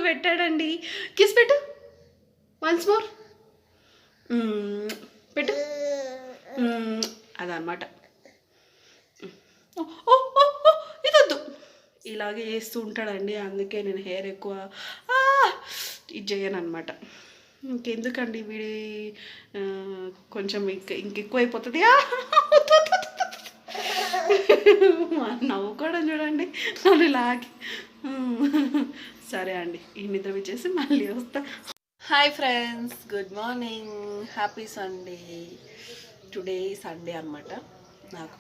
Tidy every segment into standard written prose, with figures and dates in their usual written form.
పెట్టాడండి. కిస్ పెట్టు, once more పెట్టు. అదనమాట. ఇదొద్దు, ఇలాగే చేస్తూ ఉంటాడండి. అందుకే నేను హెయిర్ ఎక్కువ ఇది చేయను అనమాట. ఇంకెందుకండి వీడి కొంచెం ఇంకెక్కువ అయిపోతుంది. నవ్వుకోవడం చూడండి నన్ను ఇలాగే. సరే అండి, ఈ నిద్ర వచ్చేసి మళ్ళీ వస్తా. Hi friends, good morning, happy Sunday. Today Sunday అనమాట. నాకు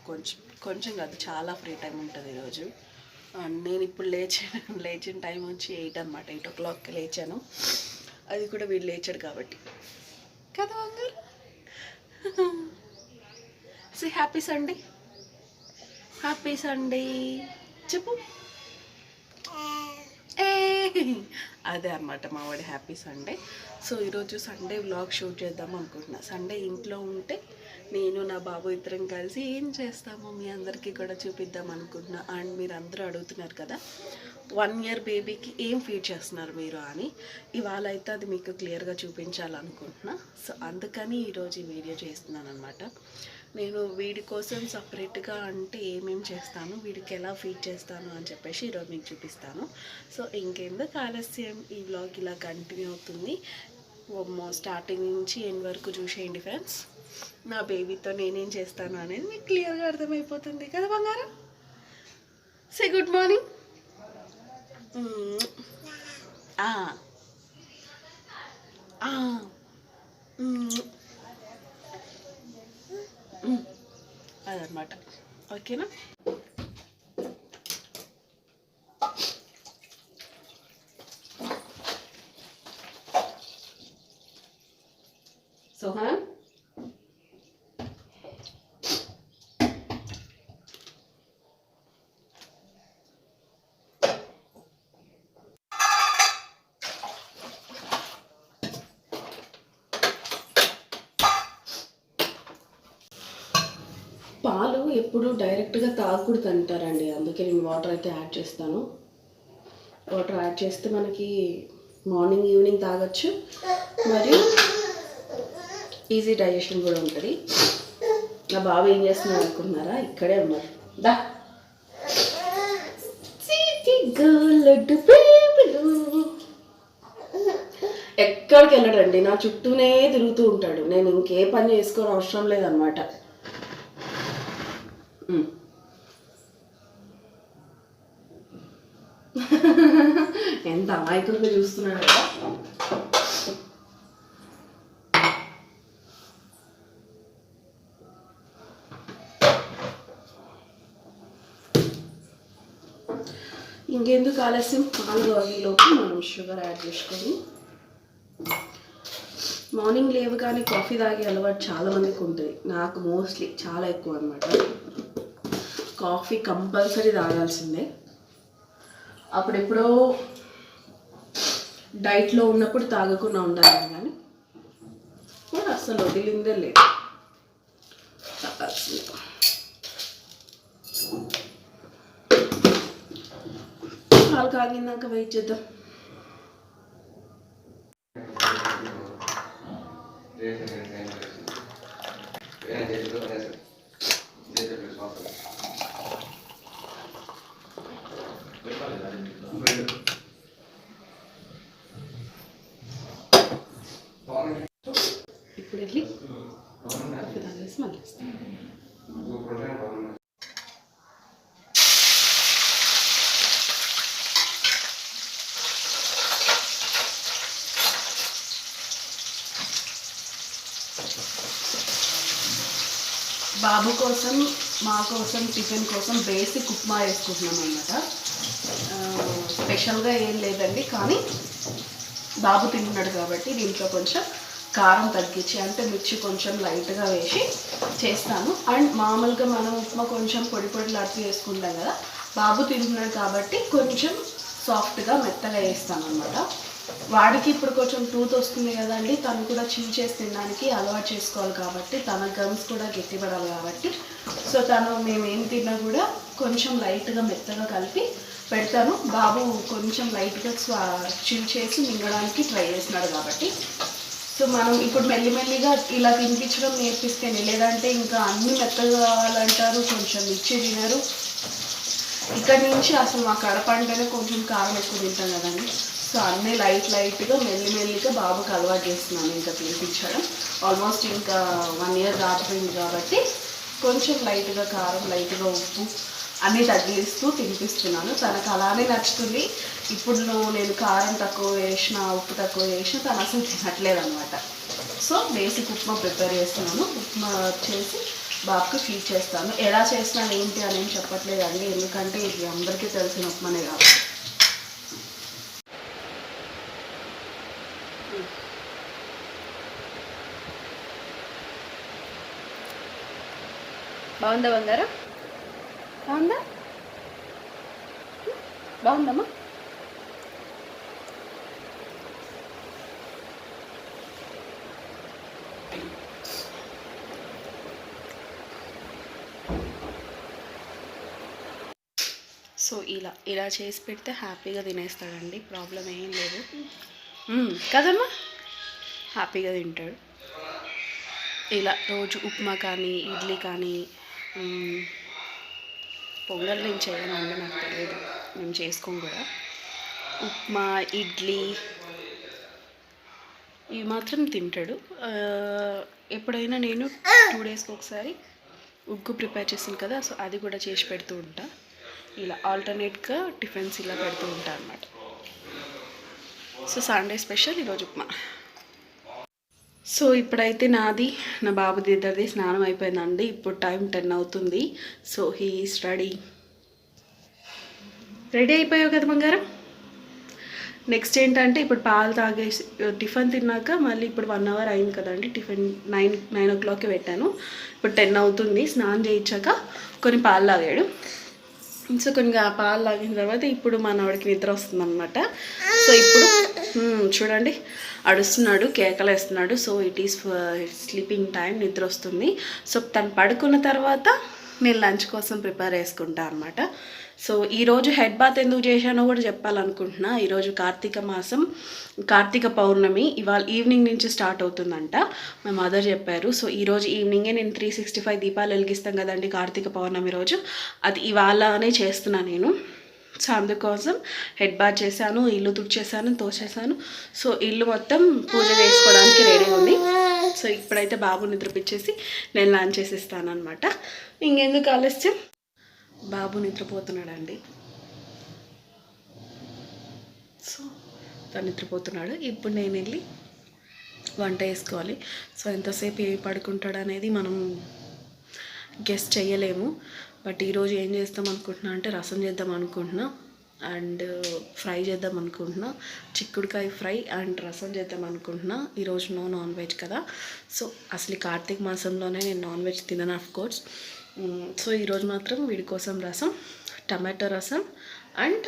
కొంచెం కాదు, చాలా ఫ్రీ టైం ఉంటుంది ఈరోజు. నేను ఇప్పుడు లేచిన టైం వచ్చి 8 అనమాట. 8 o'clockకి లేచాను. అది కూడా వీడు లేచాడు కాబట్టి కదా. అంగారు సి హ్యాపీ సండే, హ్యాపీ సండే చెప్పు. అదే అనమాట మా వాడి హ్యాపీ సండే. సో ఈరోజు సండే వ్లాగ్ షూట్ చేద్దాం అనుకుంటున్నా. సండే ఇంట్లో ఉంటే నేను నా బాబు ఇద్దరం కలిసి ఏం చేస్తామో మీ అందరికీ కూడా చూపిద్దాం అనుకుంటున్నా. అండ్ మీరు అందరూ అడుగుతున్నారు కదా 1 year బేబీకి ఏం ఫీడ్ చేస్తున్నారు మీరు అని. ఇవాళ అయితే అది మీకు క్లియర్గా చూపించాలనుకుంటున్నా. సో అందుకని ఈరోజు ఈ వీడియో చేస్తున్నాను అనమాట. నేను వీడి కోసం సపరేట్గా అంటే ఏమేమి చేస్తాను, వీడికి ఎలా ఫీడ్ చేస్తాను అని చెప్పేసి ఈరోజు మీకు చూపిస్తాను. సో ఇంకెందుకు ఆలస్యం, ఈ వ్లాగ్ ఇలా కంటిన్యూ అవుతుంది. స్టార్టింగ్ నుంచి ఎండ్ వరకు చూసేయండి ఫ్రెండ్స్. నా బేబీతో నేనేం చేస్తాను అనేది మీకు క్లియర్గా అర్థమైపోతుంది కదా బంగారం. Say good morning. అదనమాట. ఓకేనా. సోహన్ పాలు ఎప్పుడు డైరెక్ట్గా తాగకూడదు అంటారండి. అందుకే నేను వాటర్ అయితే యాడ్ చేస్తాను. వాటర్ యాడ్ చేస్తే మనకి మార్నింగ్ ఈవినింగ్ తాగొచ్చు, మరియు ఈజీ డైజెషన్ కూడా ఉంటుంది. నా బాబు ఏం చేస్తున్నారు అనుకుంటున్నారా? ఇక్కడే ఉన్నారు. దా ఎక్కడికి వెళ్ళడండి, నా చుట్టూనే తిరుగుతూ ఉంటాడు. నేను ఇంకే పని చేసుకోవడం అవసరం లేదనమాట. ఎంత అమాయకులుగా చూస్తున్నాడు కదా. ఇంకెందుకు ఆలస్యం, పాలు అయ్యేలోపు మనం షుగర్ యాడ్ చేసుకొని. మార్నింగ్ లేవగానే కాఫీ తాగే అలవాటు చాలామందికి ఉంటుంది. నాకు మోస్ట్లీ చాలా ఎక్కువ అనమాట. కాఫీ కంపల్సరీ తాగాల్సిందే. అప్పుడెప్పుడో డైట్లో ఉన్నప్పుడు తాగకుండా ఉండాలి, కానీ కూడా అసలు వదిలిందే లేదు, తాగాల్సిందే. పాలు కాగినాక వెయిట్ చేద్దాం. ఇప్పుడు వెళ్ళి కాఫీ తాగేసి మళ్ళీ వస్తాం. బాబు కోసం, మా కోసం, టిఫిన్ కోసం బేసిక్ ఉప్మా వేసుకుంటున్నాం అన్నమాట. స్పెషల్గా ఏం లేదండి, కానీ బాబు తింటున్నాడు కాబట్టి దీంట్లో కొంచెం కారం తగ్గించి, అంటే మిర్చి కొంచెం లైట్గా వేసి చేస్తాను. అండ్ మామూలుగా మనం ఉప్మా కొంచెం పొడి పొడిలాడుతూ వేసుకుంటాం కదా, బాబు తింటున్నాడు కాబట్టి కొంచెం సాఫ్ట్గా మెత్తగా వేస్తాను అనమాట. వాడికి ఇప్పుడు కొంచెం టూత్ వస్తుంది కదండి, తను కూడా చిల్ చేసి తినడానికి అలవాటు చేసుకోవాలి కాబట్టి, తన గమ్స్ కూడా గట్టిపడాలి కాబట్టి, సో తను మేము ఏం తిన్నా కూడా కొంచెం లైట్గా మెత్తగా కలిపి పెడతాను. బాబు కొంచెం లైట్గా చిల్ చేసి మింగడానికి ట్రై చేస్తున్నాడు కాబట్టి. సో మనం ఇప్పుడు మెల్లిమెల్లిగా ఇలా తినిపించడం నేర్పిస్తేనే, లేదంటే ఇంకా అన్ని మెత్తగా కావాలంటారు, కొంచెం ఇచ్చి తినరు. ఇక్కడి నుంచి అసలు మా కడప అంటేనే కొంచెం కారం ఎక్కువ తింటాం కదండి. సో అన్నీ లైట్గా మెల్లిమెల్లిగా బాబుకి అలవాటు చేస్తున్నాను ఇంకా తినిపించడం. ఆల్మోస్ట్ ఇంకా 1 year దాటిపోయింది కాబట్టి కొంచెం లైట్గా కారం, లైట్గా ఉప్పు అన్నీ తగ్గిస్తూ తినిపిస్తున్నాను. తనకు అలానే నచ్చుతుంది. ఇప్పుడు నేను కారం తక్కువ వేసినా, ఉప్పు తక్కువ వేసినా తను అసలు తినట్లేదు అనమాట. సో బేసిక్ ఉప్మా ప్రిపేర్ చేస్తున్నాను. ఉప్మా చేసి బాబుకి ఫీడ్ చేస్తాను. ఎలా చేస్తున్నాను ఏంటి అని ఏం చెప్పట్లేదండి, ఎందుకంటే ఇది అందరికీ తెలిసిన ఉప్మానే కాబట్టి. బాగుందా బంగారా? బాగుందా? బాగుందమ్మా? సో ఇలా చేసి పెడితే హ్యాపీగా తినేస్తాడండి, ప్రాబ్లం ఏం లేదు కదమ్మా, హ్యాపీగా తింటాడు. ఇలా రోజు ఉప్మా కానీ, ఇడ్లీ కానీ, పొంగల్ నేను చేయనండి, నాకు తెలియదు, మేము చేసుకోం కూడా. ఉప్మా, ఇడ్లీ ఇవి మాత్రం తింటాడు. ఎప్పుడైనా నేను 2 daysకి ఒకసారి ఉగ్గు ప్రిపేర్ చేస్తాను కదా, సో అది కూడా చేసి పెడుతూ ఉంటా. ఇలా ఆల్టర్నేట్గా టిఫిన్స్ ఇలా పెడుతూ ఉంటాను అన్నమాట. సో సండే స్పెషల్ ఈరోజు ఉప్మా. సో ఇప్పుడైతే నాది, నా బాబుది ఇద్దరిది స్నానం అయిపోయిందండి. ఇప్పుడు టైం 10 అవుతుంది. సో హీ ఈస్ రెడీ అయిపోయావు కదా బంగారం. నెక్స్ట్ ఏంటంటే ఇప్పుడు పాలు తాగేసి టిఫిన్ తిన్నాక మళ్ళీ ఇప్పుడు 1 hour అయింది కదండి. టిఫిన్ 9 o'clockకి పెట్టాను. ఇప్పుడు 10 అవుతుంది. స్నానం చేయించాక కొన్ని పాలు తాగాడు. సో కొన్ని పాలు తాగిన తర్వాత ఇప్పుడు మనవాడికి నిద్ర వస్తుంది అనమాట. సో ఇప్పుడు చూడండి అడుస్తున్నాడు, కేకలు వేస్తున్నాడు. So it is sleeping time, నిద్ర వస్తుంది. సో తను పడుకున్న తర్వాత నేను లంచ్ కోసం ప్రిపేర్ చేసుకుంటా అనమాట. సో ఈరోజు హెడ్ బాత్ ఎందుకు చేశానో కూడా చెప్పాలనుకుంటున్నా. ఈరోజు కార్తీక మాసం, కార్తీక పౌర్ణమి ఇవాళ ఈవినింగ్ నుంచి స్టార్ట్ అవుతుందంట, మా మదర్ చెప్పారు. సో ఈరోజు ఈవినింగే నేను 365 దీపాలు వెలిగిస్తాం కదండి కార్తీక పౌర్ణమి రోజు, అది ఇవాళనే చేస్తున్నా నేను. సో అందుకోసం హెడ్ బాత్ చేశాను, ఇల్లు తుడిచేసాను, తోచేసాను. సో ఇల్లు మొత్తం పూజ చేసుకోవడానికి రెడీ ఉంది. సో ఇప్పుడైతే బాబు నిద్రపిచ్చేసి నేను లంచ్ చేసిస్తాను అనమాట. ఇంకెందుకు ఆలస్యం, బాబు నిద్రపోతున్నాడండి. సో తను నిద్రపోతున్నాడు. ఇప్పుడు నేను వెళ్ళి వంట వేసుకోవాలి. సో ఎంతసేపు ఏ పడుకుంటాడు అనేది మనం గెస్ చేయలేము. బట్ ఈరోజు ఏం చేస్తాం అనుకుంటున్నా అంటే రసం చేద్దాం అనుకుంటున్నా అండ్ ఫ్రై చేద్దాం అనుకుంటున్నా. చిక్కుడుకాయ ఫ్రై అండ్ రసం చేద్దాం అనుకుంటున్నా. ఈరోజు నాన్ వెజ్ కదా. సో అసలు కార్తీక మాసంలోనే నేను నాన్ వెజ్ తినను ఆఫ్ కోర్స్. సో ఈరోజు మాత్రం వీడి కోసం రసం, టమాటో రసం అండ్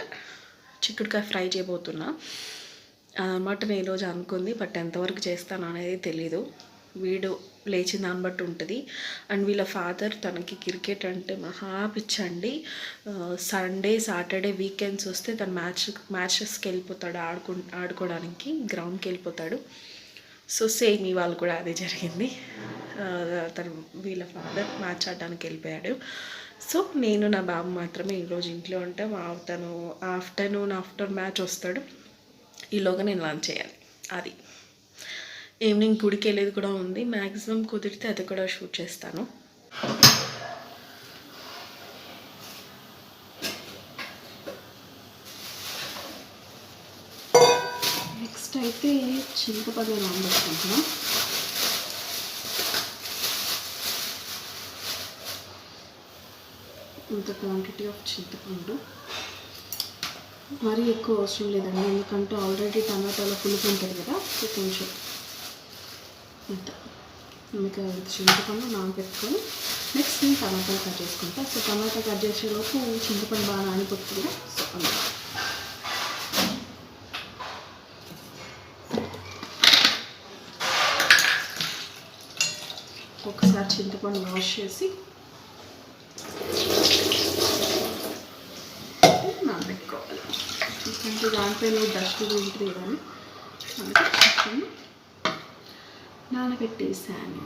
చిక్కుడుకాయ ఫ్రై చేయబోతున్నా అన్నమాట. నేను ఈరోజు అనుకుంది, బట్ ఎంతవరకు చేస్తాను అనేది తెలీదు. వీడు లేచిన దాన్ని బట్టి ఉంటుంది. అండ్ వీళ్ళ ఫాదర్ తనకి క్రికెట్ అంటే మహా పిచ్చండి. సండే, సాటర్డే, వీకెండ్స్ వస్తే తను మ్యాచెస్కి వెళ్ళిపోతాడు, ఆడుకోవడానికి గ్రౌండ్కి వెళ్ళిపోతాడు. సో సేమ్ ఇవాళ కూడా అదే జరిగింది. తను వీళ్ళ ఫాదర్ మ్యాచ్ ఆడడానికి వెళ్ళిపోయాడు. సో నేను నా బాబు మాత్రమే ఈరోజు ఇంట్లో ఉంటాం. తను ఆఫ్టర్ మ్యాచ్ వస్తాడు. ఈలోగా నేను లంచ్ చేయాలి. అది ఈవినింగ్ గుడికి వెళ్ళేది కూడా ఉంది. మ్యాక్సిమం కుదిరితే అది కూడా షూట్ చేస్తాను. నెక్స్ట్ అయితే చింతపండు నానబెట్టుకుంటున్నాం. ఇంత క్వాంటిటీ ఆఫ్ చింతపండు మరీ ఎక్కువ అవసరం లేదండి, ఎందుకంటే ఆల్రెడీ టమాటాలో పులుపు ఉంటుంది కదా. సో కొంచెం ఇంత ఇంకా చింతపండు నానబెట్టుకొని నెక్స్ట్ నేను టమాటాలు కట్ చేసుకుంటా. సో టమాటా కట్ చేసేలోపు చింతపండు బాగా నానిపోతుంది కదా. సో అలా ఒకసారి చింతపండు వాష్ చేసి నానబెట్టుకో. అంటే దానిపైన డస్ట్ ఉంటుంది కానీ చికెన్ నానబెట్టేసాను.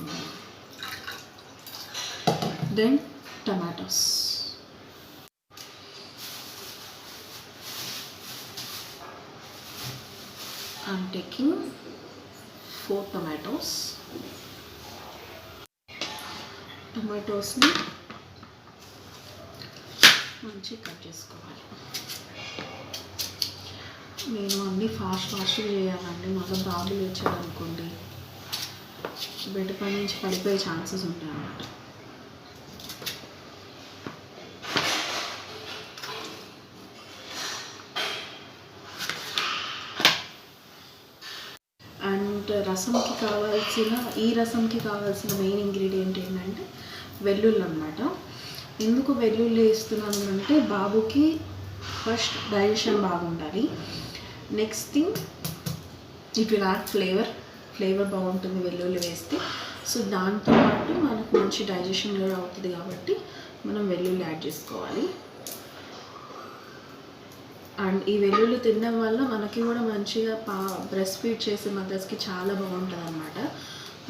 Then tomatoes. I'm taking 4 tomatoes. టొమాటోస్ని మంచిగా కట్ చేసుకోవాలి. నేను అన్నీ ఫాస్ట్గా చేయాలండి. మళ్ళీ బాబులు వచ్చారనుకోండి బెడ్ పై నుంచి పడిపోయే ఛాన్సెస్ ఉంటాయి అన్నమాట. అండ్ ఈ రసంకి కావాల్సిన మెయిన్ ఇంగ్రీడియంట్ ఏంటంటే వెల్లుల్లి అన్నమాట. ఎందుకు వెల్లుల్లి వేస్తున్నాను అంటే బాబుకి ఫస్ట్ డైజెషన్ బాగుండాలి. Next thing it will add flavour బాగుంటుంది వెల్లుల్లి వేస్తే. సో దాంతోపాటు మనకు మంచి డైజెషన్ కూడా అవుతుంది కాబట్టి మనం వెల్లుల్లి యాడ్ చేసుకోవాలి. అండ్ ఈ వెల్లుల్లి తినడం వల్ల మనకి కూడా మంచిగా బ్రెస్ట్ ఫీడ్ చేసే మదర్స్కి చాలా బాగుంటుంది అన్నమాట.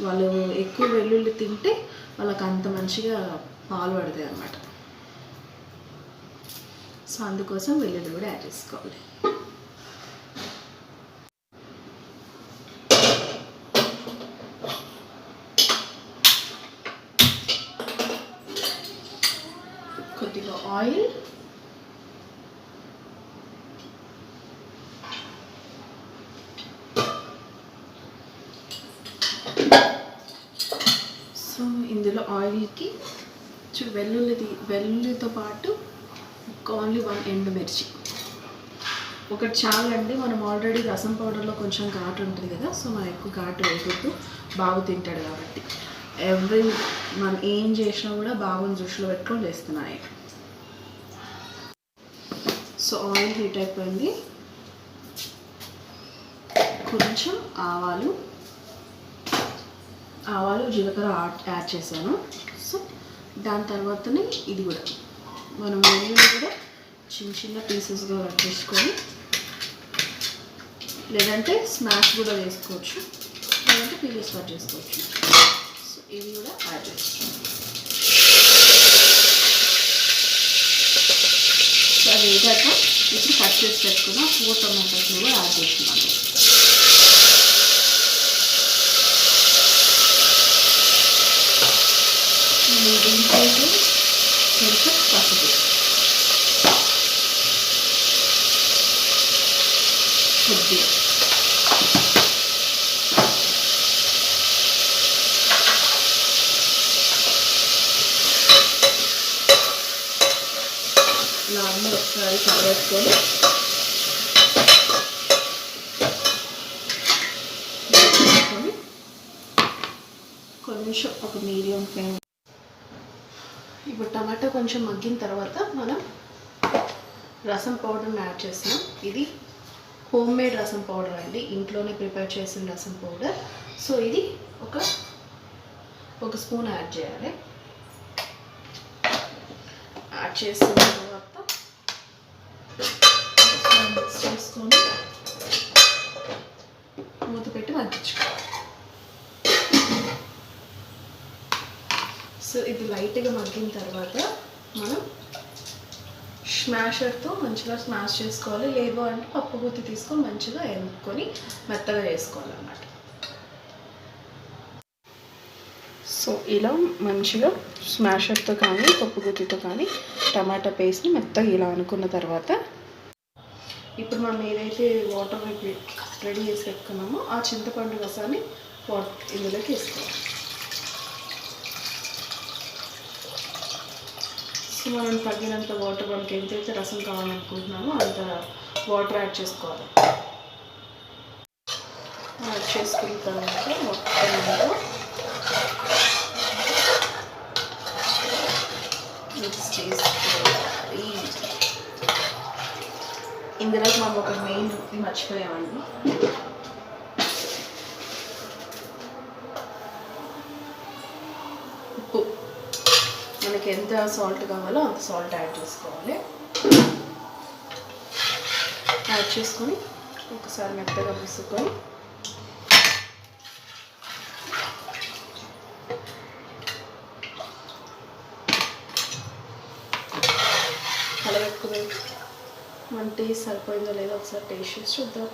వాళ్ళు ఎక్కువ వెల్లుల్లి తింటే వాళ్ళకి అంత మంచిగా పాలు పడతాయి అన్నమాట. సో అందుకోసం వెల్లుల్లి కూడా యాడ్ చేసుకోవాలి. కొద్దిగా ఆయిల్, సో ఇందులో ఆయిల్కి వెల్లుల్లితో పాటు ఓన్లీ 1 ఎండుమిర్చి ఒకటి చాలండి. మనం ఆల్రెడీ రసం పౌడర్లో కొంచెం ఘాటు ఉంటుంది కదా, సో మనం ఎక్కువ ఘాటు వేయకూడదు. బాబు తింటాడు కాబట్టి మనం ఏం చేసినా కూడా బాబుని దృష్టిలో పెట్టుకొని చేస్తున్నాయి. సో ఆయిల్ హీట్ అయిపోయింది. కొంచెం ఆవాలు జీలకర్ర యాడ్ చేశాను. సో దాని తర్వాతనే ఇది కూడా మనం వెల్లుల్లి కూడా చిన్న పీసెస్గా కట్ చేసుకొని, లేదంటే స్మాష్ కూడా వేసుకోవచ్చు, లేదంటే పీసెస్ కట్ చేసుకోవచ్చు. సో ఇవి కూడా యాడ్ చేస్తాం. సో అది వేగాక ఇప్పుడు కట్ చేసి పెట్టుకున్న 4 టమాటోస్ కూడా యాడ్ చేస్తున్నాను. దీంట్లో కొంచెం పసుపు, కొద్దిగా ఇలా అన్నీ ఒకసారి కలవేసుకొని కొంచెం ఒక మీడియం ఫ్లేమ్. ఇప్పుడు టమాటా కొంచెం మగ్గిన తర్వాత మనం రసం పౌడర్ని యాడ్ చేస్తున్నాం. ఇది హోమ్ మేడ్ రసం పౌడర్ అండి, ఇంట్లోనే ప్రిపేర్ చేసిన రసం పౌడర్. సో ఇది ఒక స్పూన్ యాడ్ చేయాలి. యాడ్ చేసిన తర్వాత మిక్స్ చేసుకొని మూత పెట్టి మగ్గించుకోవాలి. సో ఇది లైట్గా మగ్గిన తర్వాత మనం స్మాషర్తో మంచిగా స్మాష్ చేసుకోవాలి. లేదు అంటే పప్పు గుత్తి తీసుకొని మంచిగా ఎనుక్కొని మెత్తగా చేసుకోవాలన్నమాట. సో ఇలా మంచిగా స్మాషర్తో కానీ పప్పు గుత్తితో కానీ టమాటా పేస్ట్ని మెత్తగా ఇలా అనుకున్న తర్వాత ఇప్పుడు మనం ఏదైతే వాటర్ రెడీ చేసి పెట్టుకున్నామో ఆ చింతపండు రసాన్ని ఇందులోకి వేసుకోవాలి. సో మనం తగ్గినంత వాటర్, మనకి ఎంతైతే రసం కావాలనుకుంటున్నామో అంత వాటర్ యాడ్ చేసుకోవాలి. యాడ్ చేసుకున్న తర్వాత మొత్తం మిక్స్ చేసుకోవాలి. ఇందులో మనం ఒక మెయిన్ మర్చిపోయామండి. ఉప్పు, మనకి ఎంత సాల్ట్ కావాలో అంత సాల్ట్ యాడ్ చేసుకోవాలి. యాడ్ చేసుకొని ఒకసారి మెత్తగా పిసుకొని కలబెట్టుకుని మన టీ సరిపోయిందో లేదో ఒకసారి టేస్ట్ చేసి చూద్దాం.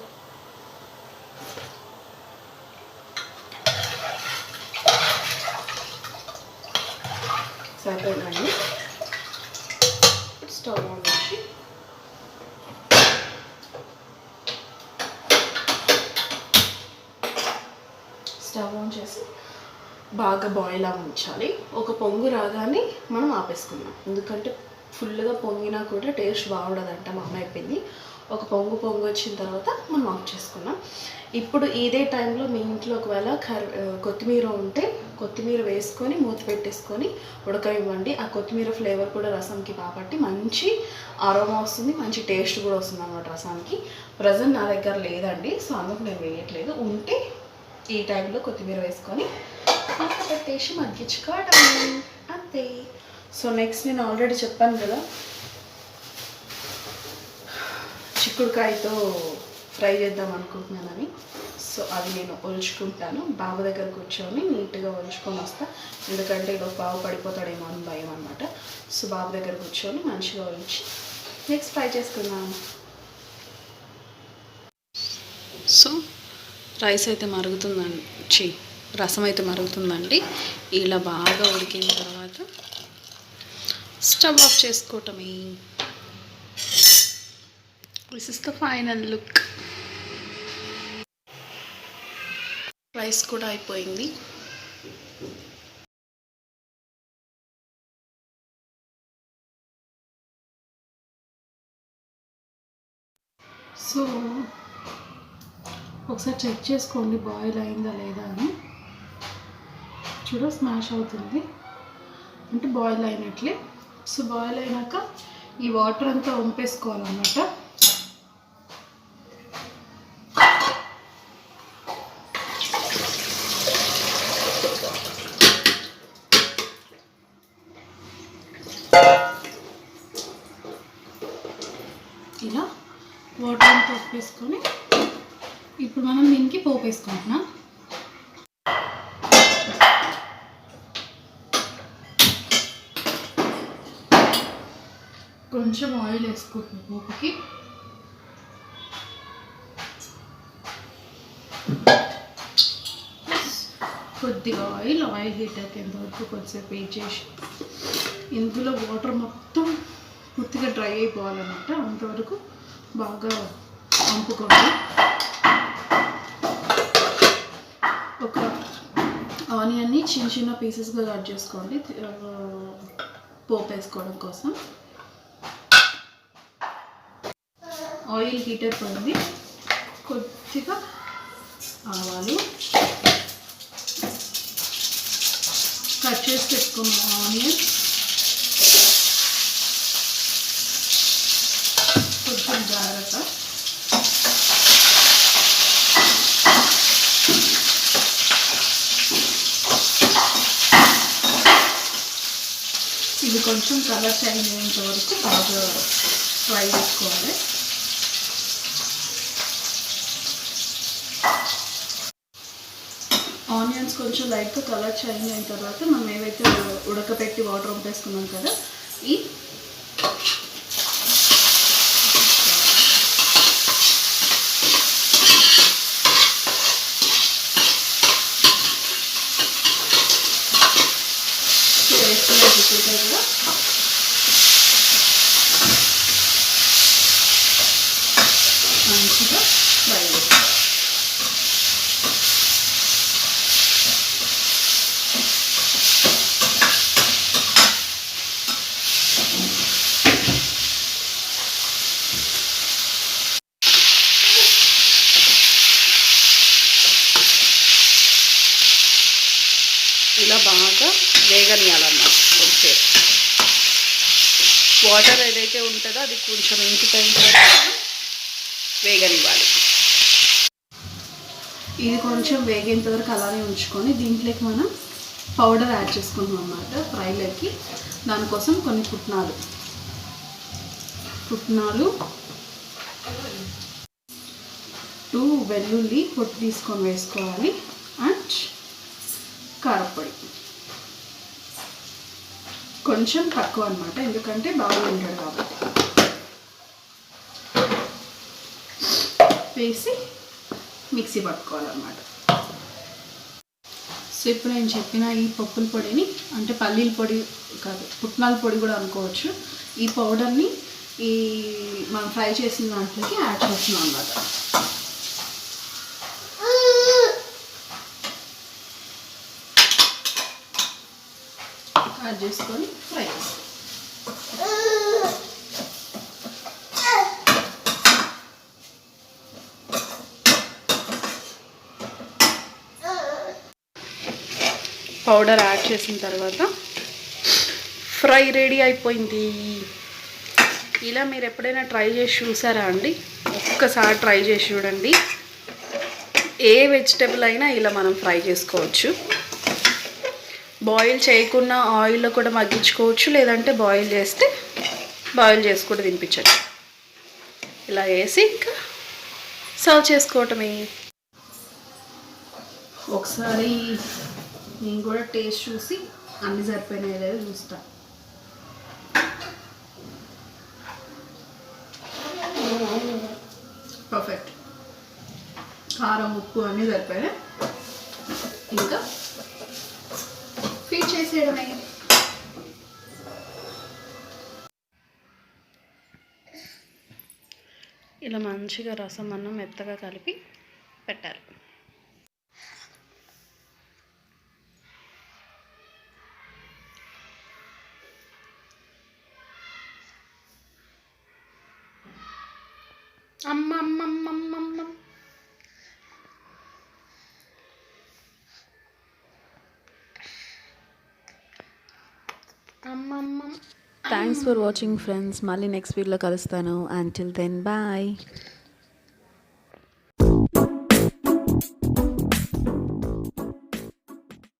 సరిపోయిందండి. స్టవ్ ఆన్ చేసి బాగా బాయిల్ ఉంచాలి. ఒక పొంగు రాగానే మనం ఆపేసుకున్నాం, ఎందుకంటే ఫుల్గా పొంగినా కూడా టేస్ట్ బాగుండదంట. మా అమ్మ అయిపోయింది. ఒక పొంగు వచ్చిన తర్వాత మనం ఆఫ్ చేసుకున్నాం. ఇప్పుడు ఇదే టైంలో మీ ఇంట్లో ఒకవేళ కొత్తిమీర ఉంటే కొత్తిమీర వేసుకొని మూత పెట్టేసుకొని ఉడకనివ్వండి. ఆ కొత్తిమీర ఫ్లేవర్ కూడా రసంకి కాబట్టి మంచి అరోమా వస్తుంది, మంచి టేస్ట్ కూడా వస్తుంది అన్నమాట రసానికి. ప్రజెంట్ నా దగ్గర లేదండి, సో అందుకు నేను వేయట్లేదు. ఉంటే ఈ టైంలో కొత్తిమీర వేసుకొని పెట్టేసి మగ్గించుకోవడం అంతే. సో నెక్స్ట్ నేను ఆల్రెడీ చెప్పాను కదా చిక్కుడుకాయతో ఫ్రై చేద్దాం అనుకుంటున్నానని. సో అది నేను ఒలుచుకుంటాను. బాబు దగ్గర కూర్చొని నీట్గా ఒలుచుకొని వస్తా, ఎందుకంటే ఇలా బాబు పడిపోతాడేమో అని భయం అనమాట. సో బాబు దగ్గర కూర్చొని మంచిగా ఒలిచి నెక్స్ట్ ఫ్రై చేసుకున్నాను. సో రైస్ అయితే మరుగుతుందండి, రసం అయితే మరుగుతుందండి. ఇలా బాగా ఉడికిన తర్వాత స్టవ్ ఆఫ్ చేసుకోవటమే. This is the final look. Rice కూడా అయిపోయింది. సో ఒకసారి చెక్ చేసుకోండి బాయిల్ అయిందా లేదా అని. చూడ స్మాష్ అవుతుంది అంటే బాయిల్ అయినట్లే. సో బాయిల్ అయినాక ఈ వాటర్ అంతా వంపేసుకోవాలన్నమాట. ఇలా వాటర్ అంతా వంపేసుకొని ఇప్పుడు మనం దీనికి పోపు వేసుకుంటున్నాం. కొంచెం ఆయిల్ వేసుకుంటున్నాం పోపుకి. కొద్దిగా ఆయిల్ హీట్ అయ్యేంత వరకు కొద్దిసేపు వెయిట్ చేసి ఇందులో వాటర్ మొత్తం పూర్తిగా డ్రై అయిపోవాలన్నమాట. అంతవరకు బాగా వంపుకోండి. ఒక ఆనియన్ని చిన్న చిన్న పీసెస్గా కట్ చేసుకోండి పోపు వేసుకోవడం కోసం. ఆయిల్ హీట్ అయిపోయింది. కొద్దిగా ఆవాలు, కట్ చేసి పెట్టుకున్న ఆనియన్, కొంచెం జాగ్రత్త, ఇది కొంచెం కలర్ చేంజ్ అయ్యేంత వరకు బాగా ఫ్రై చేసుకోవాలి. ఆనియన్స్ కొంచెం లైట్గా కలర్ చేంజ్ అయిన తర్వాత మనం ఏవైతే ఉడకపెట్టి వాటర్ వంపేసుకున్నాం కదా ఈ చిక్కుడుకాయ కూడా మంచిగా ఫ్రై చేసుకోవాలి. ఇలా బాగా వేగనియాలన్నమాట. కొంచెం వాటర్ ఏదైతే ఉంటుందో అది కొంచెం ఇంకిపోయిన తర్వాత వేగనివ్వాలి. ఇది కొంచెం వేగేంత వరకు అలానే ఉంచుకొని దీంట్లోకి మనం పౌడర్ యాడ్ చేసుకుంటాం అన్నమాట ఫ్రైలోకి. దానికోసం కొన్ని పుట్నాలు 2 వెల్లుల్లి పొట్టు తీసుకొని వేసుకోవాలి. అండ్ కారపొడి కొంచెం తక్కువ అనమాట, ఎందుకంటే బాగా ఉంటాడు కాబట్టి. వేసి మిక్సీ పట్టుకోవాలన్నమాట. సో ఇప్పుడు నేను చెప్పిన ఈ పప్పుల పొడిని, అంటే పల్లీల పొడి కాదు, పుట్నాల పొడి కూడా అనుకోవచ్చు, ఈ పౌడర్ని ఈ మనం ఫ్రై చేసిన దాంట్లోకి యాడ్ చేస్తున్నాం అన్నమాట. యాడ్ చేసుకొని ఫ్రై చేస్తాం. పౌడర్ యాడ్ చేసిన తర్వాత ఫ్రై రెడీ అయిపోయింది. ఇలా మీరు ఎప్పుడైనా ట్రై చేసి చూసారా అండి? ఒక్కసారి ట్రై చేసి చూడండి. ఏ వెజిటబుల్ అయినా ఇలా మనం ఫ్రై చేసుకోవచ్చు. బాయిల్ చేయకుండా ఆయిల్లో కూడా మగ్గించుకోవచ్చు, లేదంటే బాయిల్ చేస్తే బాయిల్ చేసి కూడా తినిపించచ్చు. ఇలా వేసి ఇంకా సర్వ్ చేసుకోవటమే. ఒకసారి నేను కూడా టేస్ట్ చూసి అన్నీ సరిపోయినాయి లేదో చూస్తా. పర్ఫెక్ట్, కారం ఉప్పు అన్నీ సరిపోయినాయి. ఇంకా ఫీడ్ చేసేయడమే. ఇలా మంచిగా రసం అన్నం మెత్తగా కలిపి పెట్టాలి. అమ్మమ్మమ్మమ్మమ్మ. Thanks for watching friends. మళ్ళీ నెక్స్ట్ వీడియోలో కలుస్తాను. Until then bye.